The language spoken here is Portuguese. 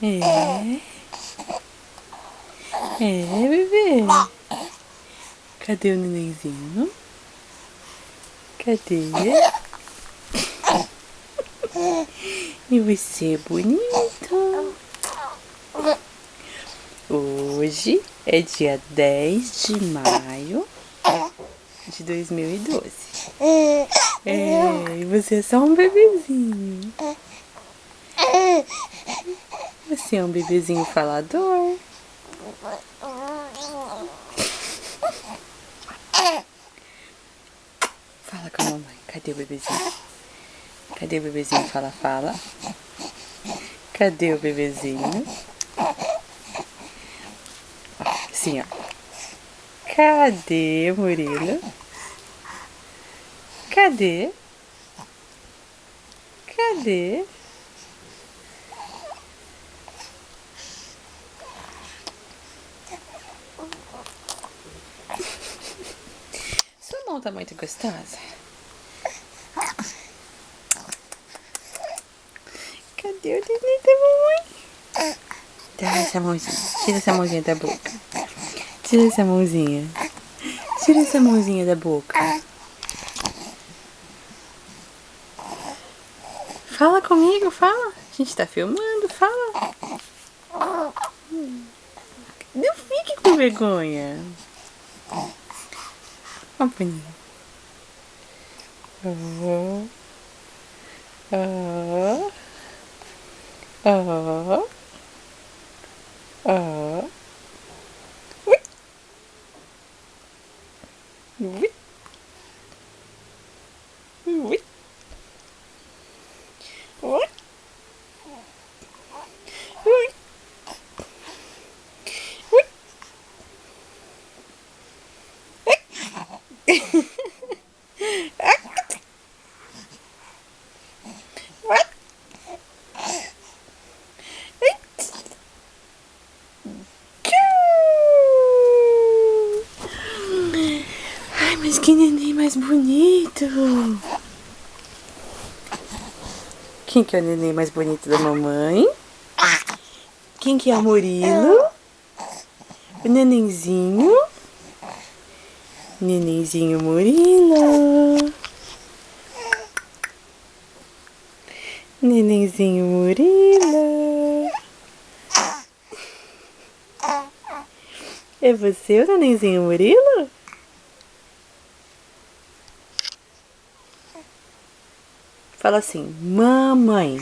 É. É, bebê. Cadê o nenenzinho? Cadê? E você é bonito. Hoje é dia 10 de maio de 2012. É, e você é só um bebezinho. Você é um bebezinho falador. Fala com a mamãe. Cadê o bebezinho? Cadê o bebezinho? Fala, fala. Cadê o bebezinho? Assim, ó. Cadê, Murilo? Cadê? Cadê? Sua mão tá muito gostosa? Cadê o neném da mamãe? Tira essa mãozinha. Tira essa mãozinha da boca. Tira essa mãozinha. Tira essa mãozinha da boca. Fala comigo, fala. A gente tá filmando, fala. Não fique com vergonha. Ó, bonito. Oh. Oh. Oh. Oh. Ui. Ui. Ui. Ui. Ui. Ui. Ai, mas que neném mais bonito! Quem que é o neném mais bonito da mamãe? Quem que é o Murilo? O nenenzinho? Nenenzinho Murilo. Nenenzinho Murilo. É você o nenenzinho Murilo? Fala assim, mamãe.